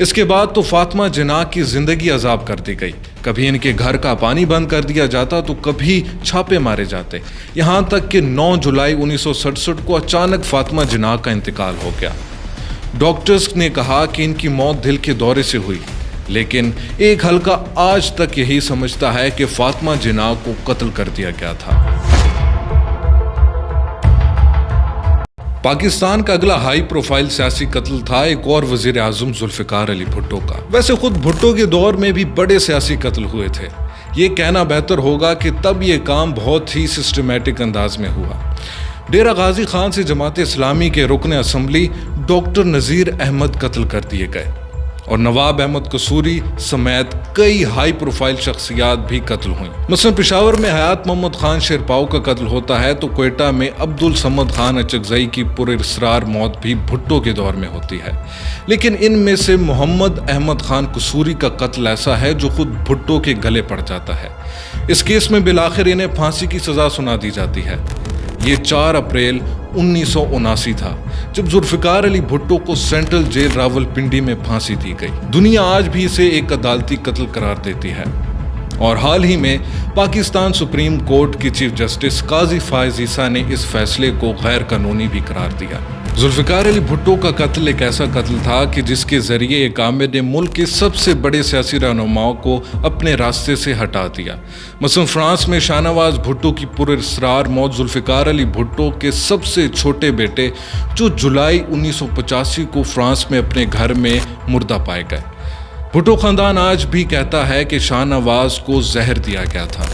اس کے بعد تو فاطمہ جناح کی زندگی عذاب کر دی گئی. کبھی ان کے گھر کا پانی بند کر دیا جاتا تو کبھی چھاپے مارے جاتے. یہاں تک کہ 9 جولائی 1967 کو اچانک فاطمہ جناح کا انتقال ہو گیا. ڈاکٹرز نے کہا کہ ان کی موت دل کے دورے سے ہوئی، لیکن ایک حلقہ آج تک یہی سمجھتا ہے کہ فاطمہ جناح کو قتل کر دیا گیا تھا. پاکستان کا اگلا ہائی پروفائل سیاسی قتل تھا ایک اور وزیر اعظم ذوالفقار علی بھٹو کا. ویسے خود بھٹو کے دور میں بھی بڑے سیاسی قتل ہوئے تھے. یہ کہنا بہتر ہوگا کہ تب یہ کام بہت ہی سسٹمیٹک انداز میں ہوا. ڈیرہ غازی خان سے جماعت اسلامی کے رکن اسمبلی ڈاکٹر نذیر احمد قتل کر دیے گئے اور نواب احمد قصوری سمیت کئی ہائی پروفائل شخصیات بھی قتل ہوئیں. مثلا پشاور میں حیات محمد خان شیرپاؤ کا قتل ہوتا ہے تو کوئٹہ میں عبدالصمد خان اچکزئی کی پراسرار موت بھی بھٹو کے دور میں ہوتی ہے. لیکن ان میں سے محمد احمد خان قصوری کا قتل ایسا ہے جو خود بھٹو کے گلے پڑ جاتا ہے. اس کیس میں بالآخر انہیں پھانسی کی سزا سنا دی جاتی ہے. یہ 4 اپریل 1979 تھا جب ذوالفقار علی بھٹو کو سینٹرل جیل راولپنڈی میں پھانسی دی گئی. دنیا آج بھی اسے ایک عدالتی قتل قرار دیتی ہے اور حال ہی میں پاکستان سپریم کورٹ کی چیف جسٹس قاضی فائز عیسیٰ نے اس فیصلے کو غیر قانونی بھی قرار دیا. ذوالفقار علی بھٹو کا قتل ایک ایسا قتل تھا کہ جس کے ذریعے ایک عامر نے ملک کے سب سے بڑے سیاسی رہنماؤں کو اپنے راستے سے ہٹا دیا. مثلا فرانس میں شاہ نواز بھٹو کی پراسرار موت ذوالفقار علی بھٹو کے سب سے چھوٹے بیٹے جو جولائی 1985 کو فرانس میں اپنے گھر میں مردہ پائے گئے. بھٹو خاندان آج بھی کہتا ہے کہ شاہ نواز کو زہر دیا گیا تھا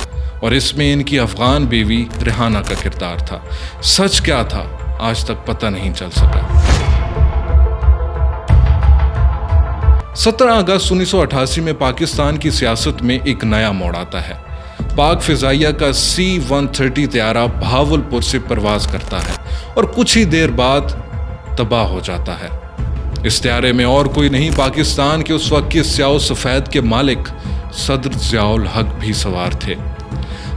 اور اس میں ان کی افغان بیوی ریحانہ کا کردار تھا. سچ کیا تھا آج تک پتہ نہیں چل سکا. 17 اگست 1988 میں پاکستان کی سیاست میں ایک نیا موڑ آتا ہے. پاک فضائیہ کا C-130 طیارہ بہاولپور سے پرواز کرتا ہے اور کچھ ہی دیر بعد تباہ ہو جاتا ہے. اس طیارے میں اور کوئی نہیں پاکستان کے اس وقت کے سیاہ و سفید کے مالک صدر ضیاء الحق بھی سوار تھے.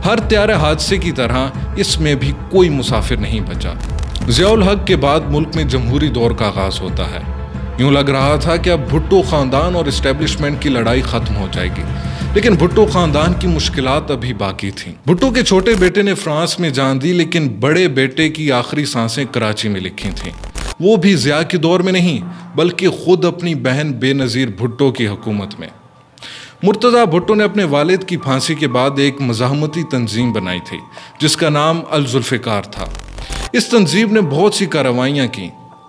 ہر طیارے حادثے کی طرح اس میں بھی کوئی مسافر نہیں بچا. ضیاء الحق کے بعد ملک میں جمہوری دور کا آغاز ہوتا ہے. یوں لگ رہا تھا کہ اب بھٹو خاندان اور اسٹیبلشمنٹ کی لڑائی ختم ہو جائے گی، لیکن بھٹو خاندان کی مشکلات ابھی باقی تھیں. بھٹو کے چھوٹے بیٹے نے فرانس میں جان دی، لیکن بڑے بیٹے کی آخری سانسیں کراچی میں لکھی تھیں. وہ بھی ضیاء کے دور میں نہیں بلکہ خود اپنی بہن بے نظیر بھٹو کی حکومت میں. مرتضیٰ بھٹو نے اپنے والد کی پھانسی کے بعد ایک مزاحمتی تنظیم بنائی تھی جس کا نام الذوالفقار تھا. اس تنظیم نے بہت سی کارروائیاں کی،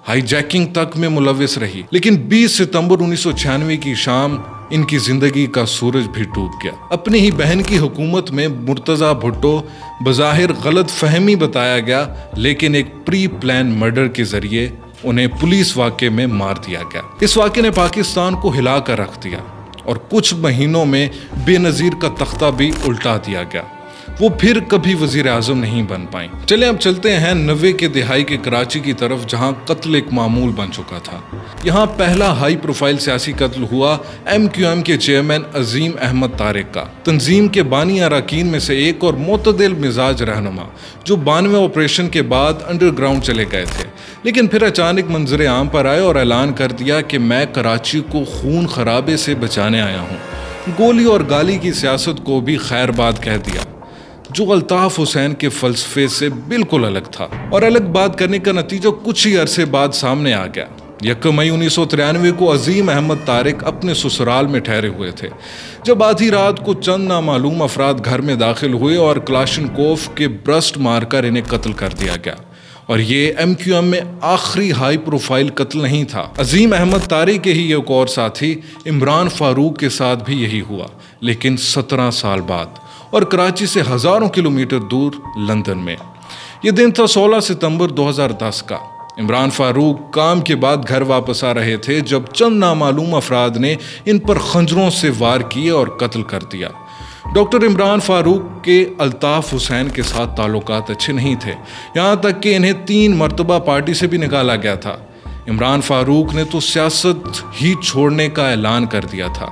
ہائی جیکنگ تک میں ملوث رہی، لیکن 20 ستمبر 1996 کی شام ان کی زندگی کا سورج بھی ڈوب گیا. اپنی ہی بہن کی حکومت میں مرتضیٰ بھٹو بظاہر غلط فہمی بتایا گیا، لیکن ایک پری پلان مرڈر کے ذریعے انہیں پولیس واقعے میں مار دیا گیا. اس واقعے نے پاکستان کو ہلا کر رکھ دیا اور کچھ مہینوں میں بے نظیر کا تختہ بھی الٹا دیا گیا. وہ پھر کبھی وزیر اعظم نہیں بن پائیں. چلیں اب چلتے ہیں 90 کے دہائی کے کراچی کی طرف جہاں قتل ایک معمول بن چکا تھا. یہاں پہلا ہائی پروفائل سیاسی قتل ہوا MQM کے چیئرمین عظیم احمد طارق کا. تنظیم کے بانی اراکین میں سے ایک اور معتدل مزاج رہنما جو 92 آپریشن کے بعد انڈر گراؤنڈ چلے گئے تھے، لیکن پھر اچانک منظر عام پر آئے اور اعلان کر دیا کہ میں کراچی کو خون خرابے سے بچانے آیا ہوں. گولی اور گالی کی سیاست کو بھی خیر بات کہہ دیا، جو الطاف حسین کے فلسفے سے بالکل الگ تھا. اور الگ بات کرنے کا نتیجہ کچھ ہی عرصے بعد سامنے آ گیا. 1 مئی 1993 کو عظیم احمد طارق اپنے سسرال میں ٹھہرے ہوئے تھے جب آدھی رات کو چند نامعلوم افراد گھر میں داخل ہوئے اور کلاشنکوف کے برسٹ مار کر انہیں قتل کر دیا گیا. اور یہ MQM میں آخری ہائی پروفائل قتل نہیں تھا. عظیم احمد طارق کے ہی ایک اور ساتھی عمران فاروق کے ساتھ بھی یہی ہوا، لیکن 17 سال بعد اور کراچی سے ہزاروں کلومیٹر دور لندن میں. یہ دن تھا 16 ستمبر 2010 کا. عمران فاروق کام کے بعد گھر واپس آ رہے تھے جب چند نامعلوم افراد نے ان پر خنجروں سے وار کیے اور قتل کر دیا. ڈاکٹر عمران فاروق کے الطاف حسین کے ساتھ تعلقات اچھے نہیں تھے، یہاں تک کہ انہیں 3 مرتبہ پارٹی سے بھی نکالا گیا تھا. عمران فاروق نے تو سیاست ہی چھوڑنے کا اعلان کر دیا تھا،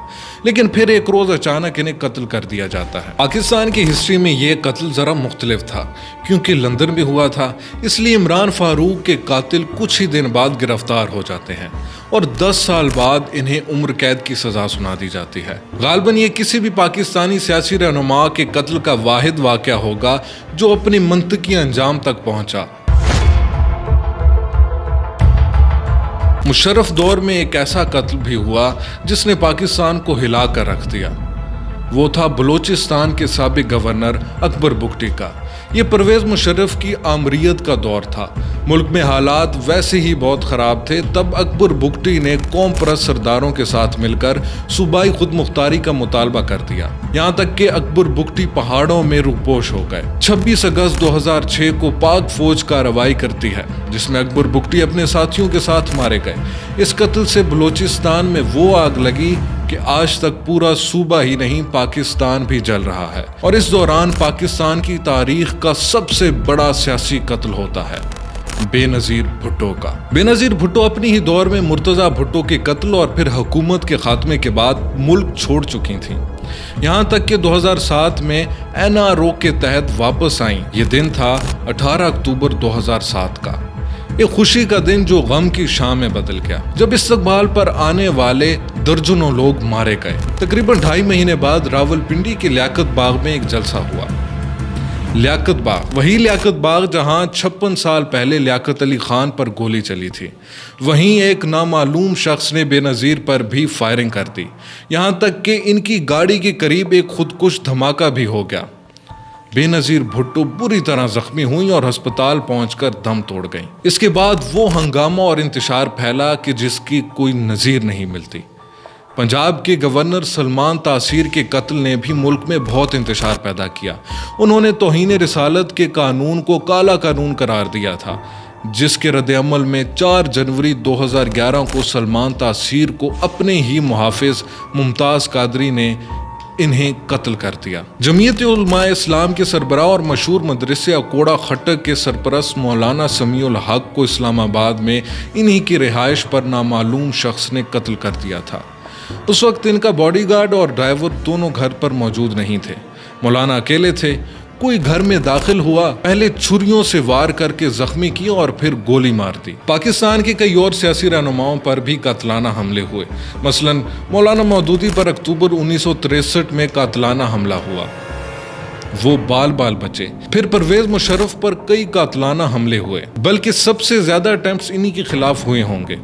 لیکن پھر ایک روز اچانک انہیں قتل کر دیا جاتا ہے۔ پاکستان کی ہسٹری میں یہ قتل ذرا مختلف تھا، کیونکہ لندن میں ہوا تھا، اس لیے عمران فاروق کے قاتل کچھ ہی دن بعد گرفتار ہو جاتے ہیں اور 10 سال بعد انہیں عمر قید کی سزا سنا دی جاتی ہے۔ غالباً یہ کسی بھی پاکستانی سیاسی رہنما کے قتل کا واحد واقعہ ہوگا جو اپنی منطقی انجام تک پہنچا۔ مشرف دور میں ایک ایسا قتل بھی ہوا جس نے پاکستان کو ہلا کر رکھ دیا، وہ تھا بلوچستان کے سابق گورنر اکبر بگٹی کا۔ یہ پرویز مشرف کی آمریت کا دور تھا، ملک میں حالات ویسے ہی بہت خراب تھے، تب اکبر بگٹی نے قوم پرست سرداروں کے ساتھ مل کر صوبائی خود مختاری کا مطالبہ کر دیا، یہاں تک کہ اکبر بگٹی پہاڑوں میں روپوش ہو گئے۔ 26 اگست 2006 کو پاک فوج کارروائی کرتی ہے جس میں اکبر بگٹی اپنے ساتھیوں کے ساتھ مارے گئے۔ اس قتل سے بلوچستان میں وہ آگ لگی کہ آج تک پورا صوبہ ہی نہیں پاکستان بھی جل رہا ہے، اور اس دوران پاکستان کی تاریخ کا سب سے بڑا سیاسی قتل ہوتا ہے بے نظیر بھٹو کا۔ بے نظیر بھٹو اپنی ہی دور میں مرتضی بھٹو کے قتل اور پھر حکومت کے خاتمے کے بعد ملک چھوڑ چکی تھیں، یہاں تک کہ 2007 میں NRO کے تحت واپس آئیں۔ یہ دن تھا 18 اکتوبر 2007 کا، ایک خوشی کا دن جو غم کی شام میں بدل گیا، جب استقبال پر آنے والے درجنوں لوگ مارے گئے۔ تقریباً 2.5 مہینے بعد راولپنڈی کے لیاقت باغ میں ایک جلسہ ہوا۔ لیاقت باغ، وہی لیاقت باغ جہاں 56 سال پہلے لیاقت علی خان پر گولی چلی تھی، وہیں ایک نامعلوم شخص نے بے نظیر پر بھی فائرنگ کر دی، یہاں تک کہ ان کی گاڑی کے قریب ایک خودکش دھماکہ بھی ہو گیا۔ بے نظیر بھٹو بری طرح زخمی ہوئیں اور ہسپتال پہنچ کر دم توڑ گئیں۔ اس کے بعد وہ ہنگامہ اور انتشار پھیلا کہ جس کی کوئی نظیر نہیں ملتی۔ پنجاب کے گورنر سلمان تاثیر کے قتل نے بھی ملک میں بہت انتشار پیدا کیا۔ انہوں نے توہین رسالت کے قانون کو کالا قانون قرار دیا تھا، جس کے رد عمل میں 4 جنوری 2011 کو سلمان تاثیر کو اپنے ہی محافظ ممتاز قادری نے انہیں قتل کر دیا۔ جمعیت علماء اسلام کے سربراہ اور مشہور مدرسے اکوڑا خٹک کے سرپرست مولانا سمیع الحق کو اسلام آباد میں انہی کی رہائش پر نامعلوم شخص نے قتل کر دیا تھا۔ اس وقت ان کا باڈی گارڈ اور ڈرائیور دونوں گھر پر موجود نہیں تھے، مولانا اکیلے تھے۔ کوئی گھر میں داخل ہوا، پہلے چھریوں سے وار کر کے زخمی کیا اور پھر گولی مار دی۔ پاکستان کے کئی اور سیاسی رہنماؤں پر بھی قاتلانہ حملے ہوئے، مثلا مولانا مودودی پر اکتوبر 1963 میں قاتلانہ حملہ ہوا، وہ بال بچے۔ پھر پرویز مشرف پر کئی قاتلانہ حملے ہوئے، بلکہ سب سے زیادہ اٹیمپٹس انہی کے خلاف ہوئے ہوں گے،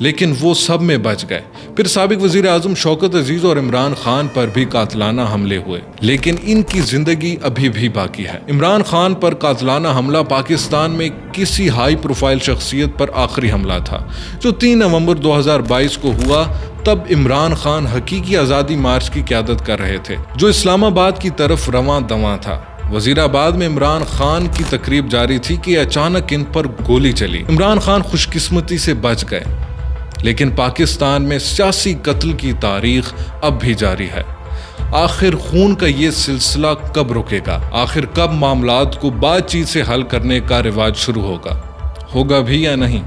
لیکن وہ سب میں بچ گئے۔ پھر سابق وزیر اعظم شوکت عزیز اور عمران خان پر بھی قاتلانہ حملے ہوئے، لیکن ان کی زندگی ابھی بھی باقی ہے۔ عمران خان پر قاتلانہ حملہ پاکستان میں کسی ہائی پروفائل شخصیت پر آخری حملہ تھا، جو 3 نومبر 2022 کو ہوا۔ تب عمران خان حقیقی آزادی مارچ کی قیادت کر رہے تھے، جو اسلام آباد کی طرف رواں دواں تھا۔ وزیر آباد میں عمران خان کی تقریب جاری تھی کہ اچانک ان پر گولی چلی۔ عمران خان خوش قسمتی سے بچ گئے، لیکن پاکستان میں سیاسی قتل کی تاریخ اب بھی جاری ہے۔ آخر خون کا یہ سلسلہ کب رکے گا؟ آخر کب معاملات کو بات چیت سے حل کرنے کا رواج شروع ہوگا بھی یا نہیں؟